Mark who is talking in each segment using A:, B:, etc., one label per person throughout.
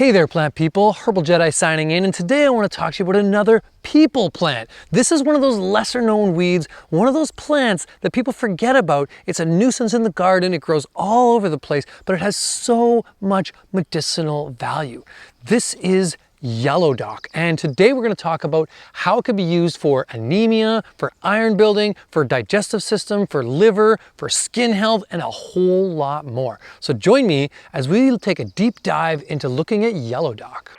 A: Hey there, plant people. Herbal Jedi signing in, and today I want to talk to you about another people plant. This is one of those lesser known weeds, one of those plants that people forget about. It's a nuisance in the garden. It grows all over the place, but it has so much medicinal value. This is yellow dock, and today we're going to talk about how it could be used for anemia, for iron building, for digestive system, for liver, for skin health, and a whole lot more. So join me as we take a deep dive into looking at yellow dock.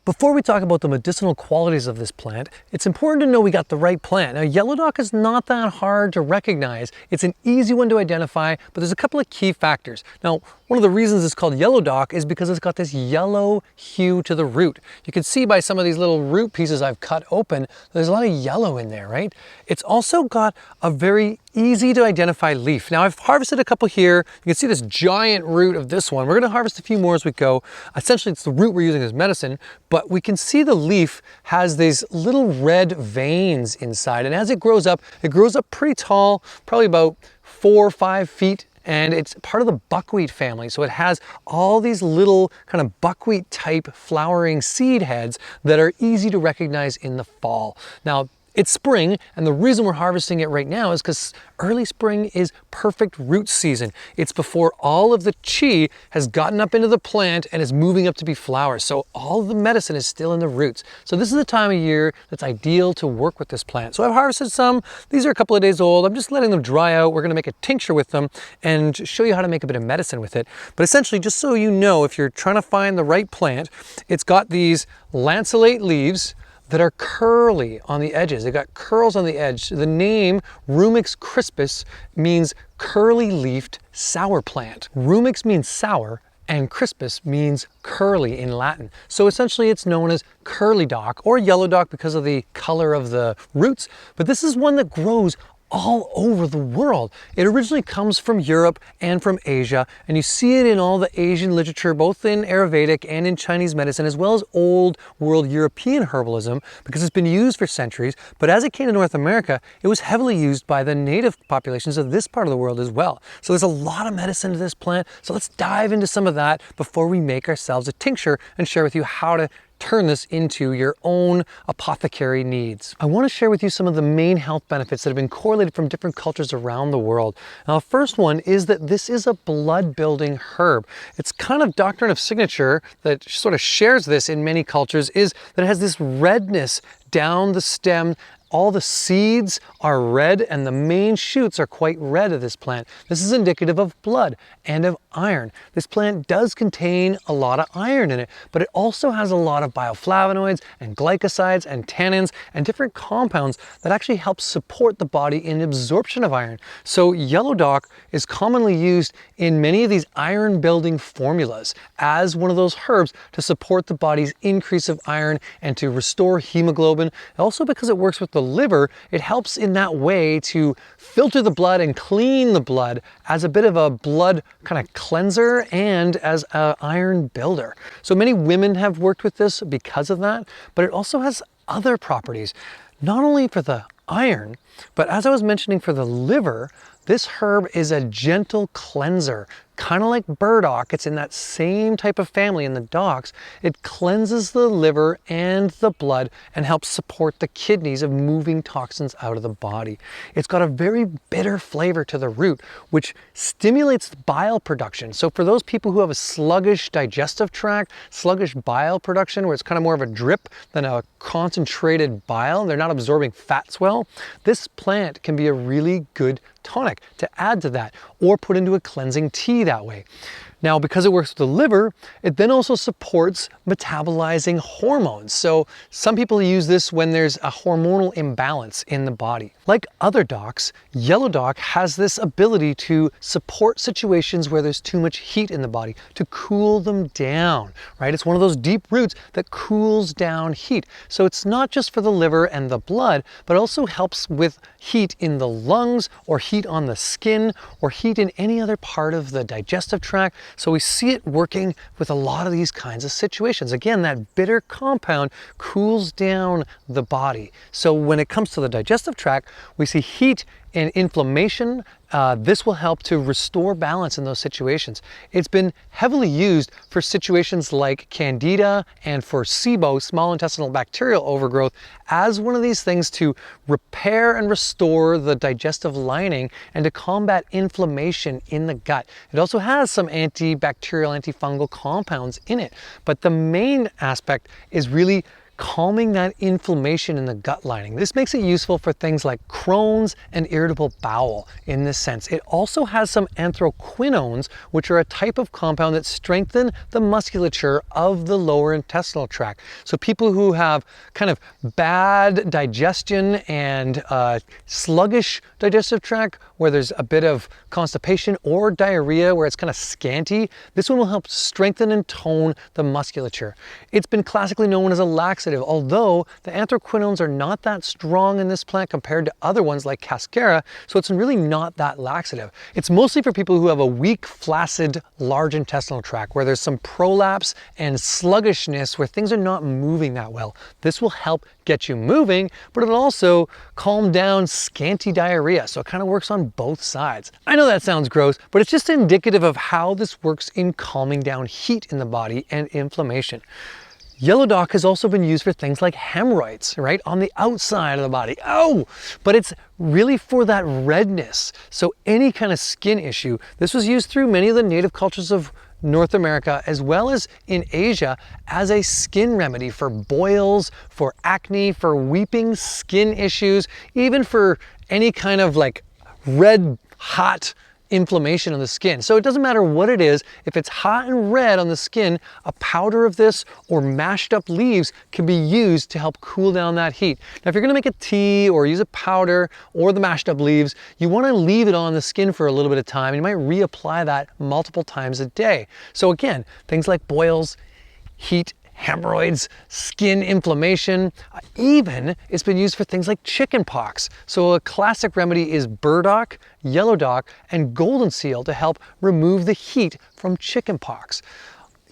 A: Before we talk about the medicinal qualities of this plant, it's important to know we got the right plant. Now, yellow dock is not that hard to recognize. It's an easy one to identify, but there's a couple of key factors. Now, one of the reasons it's called yellow dock is because it's got this yellow hue to the root. You can see by some of these little root pieces I've cut open, there's a lot of yellow in there, right? It's also got a very easy to identify leaf. Now, I've harvested a couple here. You can see this giant root of this one. We're going to harvest a few more as we go. Essentially, it's the root we're using as medicine, but we can see the leaf has these little red veins inside, and as it grows up pretty tall, probably about 4 or 5 feet, and it's part of the buckwheat family. So it has all these little kind of buckwheat type flowering seed heads that are easy to recognize in the fall. Now, it's spring, and the reason we're harvesting it right now is because early spring is perfect root season. It's before all of the chi has gotten up into the plant and is moving up to be flowers. So all of the medicine is still in the roots. So this is the time of year that's ideal to work with this plant. So I've harvested some. These are a couple of days old. I'm just letting them dry out. We're going to make a tincture with them and show you how to make a bit of medicine with it. But essentially, just so you know, if you're trying to find the right plant, it's got these lanceolate leaves that are curly on the edges. They've got curls on the edge. The name Rumex crispus means curly leafed sour plant. Rumex means sour, and crispus means curly in Latin. So essentially it's known as curly dock or yellow dock because of the color of the roots, but this is one that grows all over the world. It originally comes from Europe and from Asia, and you see it in all the Asian literature, both in Ayurvedic and in Chinese medicine, as well as old world European herbalism, because it's been used for centuries. But as it came to North America, it was heavily used by the native populations of this part of the world as well. So there's a lot of medicine to this plant. So let's dive into some of that before we make ourselves a tincture and share with you how to turn this into your own apothecary needs. I want to share with you some of the main health benefits that have been correlated from different cultures around the world. Now, the first one is that this is a blood building herb. It's kind of doctrine of signature that sort of shares this in many cultures is that it has this redness down the stem. All the seeds are red and the main shoots are quite red of this plant. This is indicative of blood and of iron. This plant does contain a lot of iron in it, but it also has a lot of bioflavonoids and glycosides and tannins and different compounds that actually help support the body in absorption of iron. So yellow dock is commonly used in many of these iron building formulas as one of those herbs to support the body's increase of iron and to restore hemoglobin. Also, because it works with the liver, it helps in that way to filter the blood and clean the blood as a bit of a blood kind of cleanser and as an iron builder. So many women have worked with this because of that, but it also has other properties, not only for the iron, but as I was mentioning for the liver, this herb is a gentle cleanser, kind of like burdock. It's in that same type of family in the docks. It cleanses the liver and the blood and helps support the kidneys of moving toxins out of the body. It's got a very bitter flavor to the root, which stimulates the bile production. So for those people who have a sluggish digestive tract, sluggish bile production, where it's kind of more of a drip than a concentrated bile, they're not absorbing fats well, this plant can be a really good tonic to add to that, or put into a cleansing tea that way. Now, because it works with the liver, it then also supports metabolizing hormones. So some people use this when there's a hormonal imbalance in the body. Like other docks, yellow dock has this ability to support situations where there's too much heat in the body, to cool them down, right? It's one of those deep roots that cools down heat. So it's not just for the liver and the blood, but also helps with heat in the lungs, or heat on the skin, or heat in any other part of the digestive tract. So we see it working with a lot of these kinds of situations. Again, that bitter compound cools down the body. So when it comes to the digestive tract, we see heat and inflammation. This will help to restore balance in those situations. It's been heavily used for situations like Candida and for SIBO, small intestinal bacterial overgrowth, as one of these things to repair and restore the digestive lining and to combat inflammation in the gut. It also has some antibacterial, antifungal compounds in it, but the main aspect is really calming that inflammation in the gut lining. This makes it useful for things like Crohn's and irritable bowel in this sense. It also has some anthraquinones, which are a type of compound that strengthen the musculature of the lower intestinal tract. So people who have kind of bad digestion and sluggish digestive tract, where there's a bit of constipation or diarrhea where it's kind of scanty, this one will help strengthen and tone the musculature. It's been classically known as a laxative, although the anthraquinones are not that strong in this plant compared to other ones like cascara, so it's really not that laxative. It's mostly for people who have a weak, flaccid, large intestinal tract, where there's some prolapse and sluggishness, where things are not moving that well. This will help get you moving, but it'll also calm down scanty diarrhea, so it kind of works on both sides. I know that sounds gross, but it's just indicative of how this works in calming down heat in the body and inflammation. Yellow dock has also been used for things like hemorrhoids, right? On the outside of the body. Oh, but it's really for that redness. So any kind of skin issue. This was used through many of the native cultures of North America, as well as in Asia, as a skin remedy for boils, for acne, for weeping skin issues, even for any kind of like red, hot inflammation on the skin. So it doesn't matter what it is, if it's hot and red on the skin, a powder of this or mashed up leaves can be used to help cool down that heat. Now, if you're gonna make a tea or use a powder or the mashed up leaves, you wanna leave it on the skin for a little bit of time. You might reapply that multiple times a day. So again, things like boils, heat, hemorrhoids, skin inflammation, even it's been used for things like chicken pox. So a classic remedy is burdock, yellow dock, and golden seal to help remove the heat from chicken pox.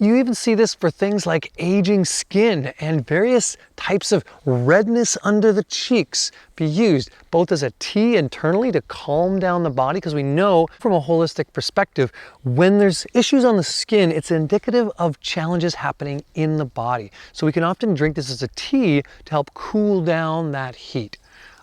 A: You even see this for things like aging skin and various types of redness under the cheeks be used both as a tea internally to calm down the body, because we know from a holistic perspective, when there's issues on the skin, it's indicative of challenges happening in the body. So we can often drink this as a tea to help cool down that heat.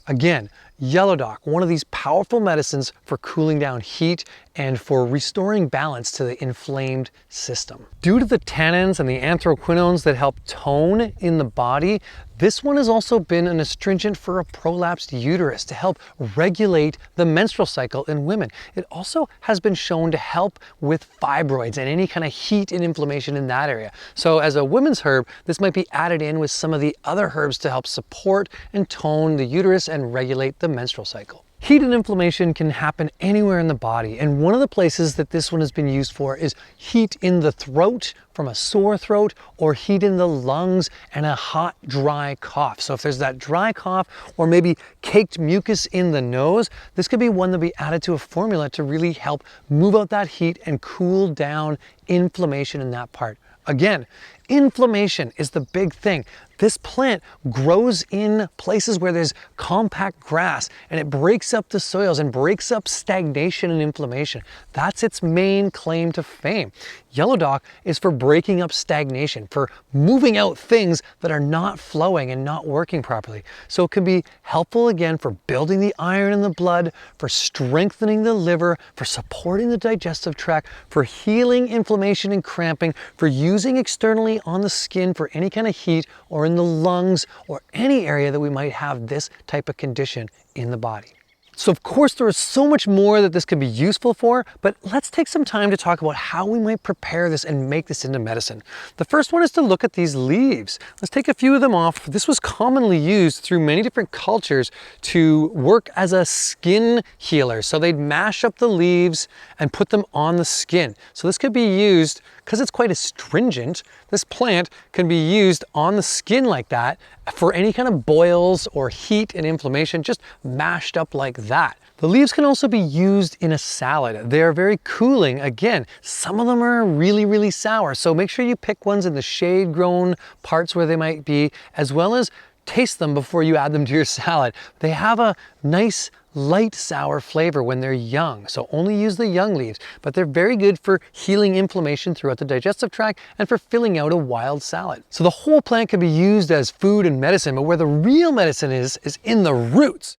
A: Again, yellow dock, one of these powerful medicines for cooling down heat and for restoring balance to the inflamed system. Due to the tannins and the anthraquinones that help tone in the body, this one has also been an astringent for a prolapsed uterus to help regulate the menstrual cycle in women. It also has been shown to help with fibroids and any kind of heat and inflammation in that area. So as a women's herb, this might be added in with some of the other herbs to help support and tone the uterus and regulate the menstrual cycle. Heat and inflammation can happen anywhere in the body, and one of the places that this one has been used for is heat in the throat from a sore throat, or heat in the lungs and a hot, dry cough. So if there's that dry cough or maybe caked mucus in the nose, this could be one that be added to a formula to really help move out that heat and cool down inflammation in that part. Again, inflammation is the big thing. This plant grows in places where there's compact grass, and it breaks up the soils and breaks up stagnation and inflammation. That's its main claim to fame. Yellow dock is for breaking up stagnation, for moving out things that are not flowing and not working properly. So it can be helpful again for building the iron in the blood, for strengthening the liver, for supporting the digestive tract, for healing inflammation and cramping, for using externally on the skin for any kind of heat, or in the lungs, or any area that we might have this type of condition in the body. So of course there is so much more that this can be useful for, but let's take some time to talk about how we might prepare this and make this into medicine. The first one is to look at these leaves. Let's take a few of them off. This was commonly used through many different cultures to work as a skin healer. So they'd mash up the leaves and put them on the skin. So this could be used, because it's quite astringent, this plant can be used on the skin like that for any kind of boils or heat and inflammation, just mashed up like that. The leaves can also be used in a salad. They are very cooling. Again, some of them are really, really sour, so make sure you pick ones in the shade-grown parts where they might be, as well as taste them before you add them to your salad. They have a nice light sour flavor when they're young, so only use the young leaves, but they're very good for healing inflammation throughout the digestive tract and for filling out a wild salad. So the whole plant can be used as food and medicine, but where the real medicine is in the roots.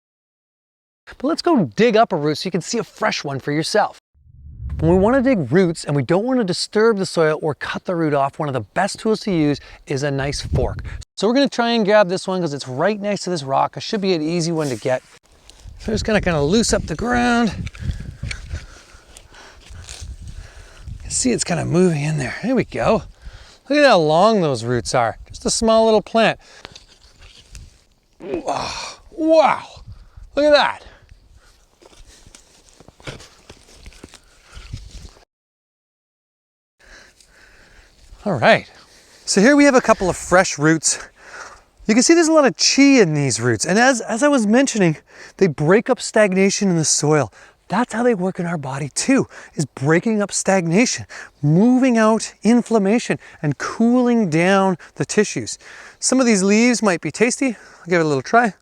A: But let's go dig up a root so you can see a fresh one for yourself. When we want to dig roots and we don't want to disturb the soil or cut the root off, one of the best tools to use is a nice fork. So we're going to try and grab this one because it's right next to this rock. It should be an easy one to get. So I'm just going to kind of loose up the ground. You can see it's kind of moving in there. There we go. Look at how long those roots are. Just a small little plant. Wow. Look at that. All right, so here we have a couple of fresh roots. You can see there's a lot of chi in these roots, and as I was mentioning, they break up stagnation in the soil. That's how they work in our body too, is breaking up stagnation, moving out inflammation and cooling down the tissues. Some of these leaves might be tasty. I'll give it a little try.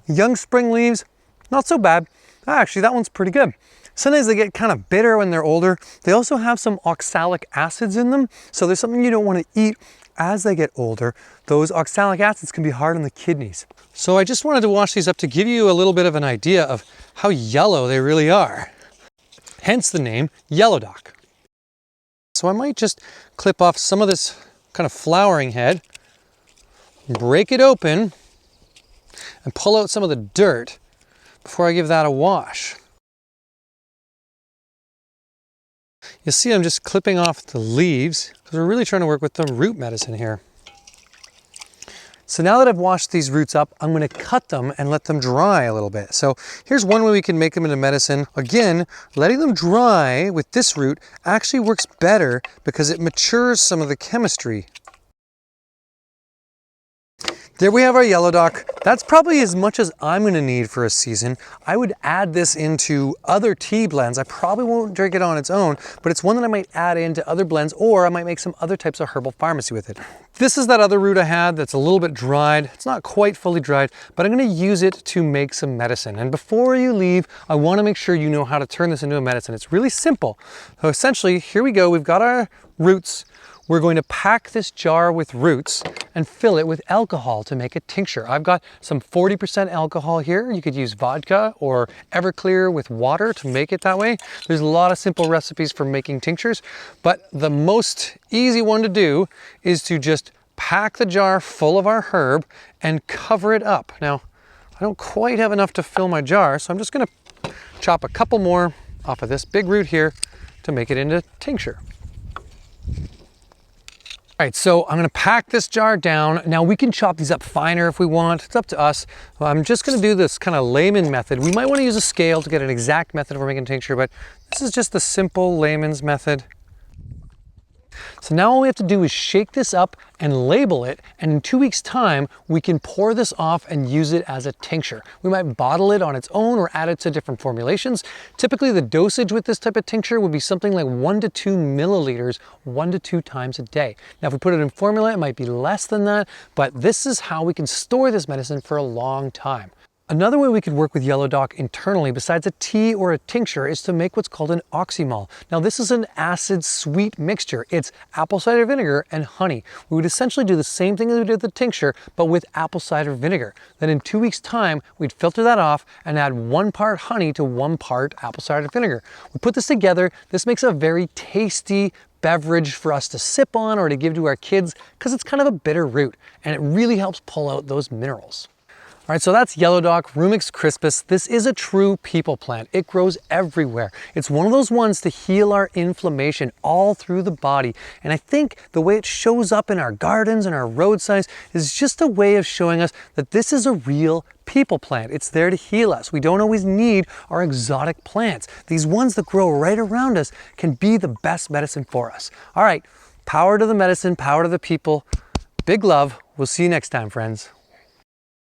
A: Young spring leaves, not so bad. Actually, that one's pretty good. Sometimes they get kind of bitter when they're older. They also have some oxalic acids in them, so there's something you don't want to eat as they get older. Those oxalic acids can be hard on the kidneys. So I just wanted to wash these up to give you a little bit of an idea of how yellow they really are. Hence the name yellow dock. So I might just clip off some of this kind of flowering head, break it open, and pull out some of the dirt before I give that a wash. You'll see I'm just clipping off the leaves because we're really trying to work with the root medicine here. So now that I've washed these roots up, I'm going to cut them and let them dry a little bit. So here's one way we can make them into medicine. Again, letting them dry with this root actually works better because it matures some of the chemistry. There we have our yellow dock. That's probably as much as I'm going to need for a season. I would add this into other tea blends. I probably won't drink it on its own, but it's one that I might add into other blends, or I might make some other types of herbal pharmacy with it. This is that other root I had that's a little bit dried. It's not quite fully dried, but I'm going to use it to make some medicine. And before you leave, I want to make sure you know how to turn this into a medicine. It's really simple. So essentially, here we go. We've got our roots. We're going to pack this jar with roots and fill it with alcohol to make a tincture. I've got some 40% alcohol here. You could use vodka or Everclear with water to make it that way. There's a lot of simple recipes for making tinctures, but the most easy one to do is to just pack the jar full of our herb and cover it up. Now, I don't quite have enough to fill my jar, so I'm just gonna chop a couple more off of this big root here to make it into tincture. All right, so I'm gonna pack this jar down. Now we can chop these up finer if we want. It's up to us. Well, I'm just gonna do this kind of layman method. We might wanna use a scale to get an exact method for making tincture, but this is just the simple layman's method. So now all we have to do is shake this up and label it, and in 2 weeks' time, we can pour this off and use it as a tincture. We might bottle it on its own or add it to different formulations. Typically, the dosage with this type of tincture would be something like 1 to 2 milliliters, 1 to 2 times a day. Now, if we put it in formula, it might be less than that, but this is how we can store this medicine for a long time. Another way we could work with yellow dock internally, besides a tea or a tincture, is to make what's called an oxymol. Now this is an acid-sweet mixture. It's apple cider vinegar and honey. We would essentially do the same thing as we did with the tincture, but with apple cider vinegar. Then in 2 weeks' time, we'd filter that off and add 1 part honey to 1 part apple cider vinegar. We put this together. This makes a very tasty beverage for us to sip on or to give to our kids because it's kind of a bitter root and it really helps pull out those minerals. All right, so that's yellow dock, Rumex crispus. This is a true people plant. It grows everywhere. It's one of those ones to heal our inflammation all through the body. And I think the way it shows up in our gardens and our roadsides is just a way of showing us that this is a real people plant. It's there to heal us. We don't always need our exotic plants. These ones that grow right around us can be the best medicine for us. All right, power to the medicine, power to the people. Big love. We'll see you next time, friends.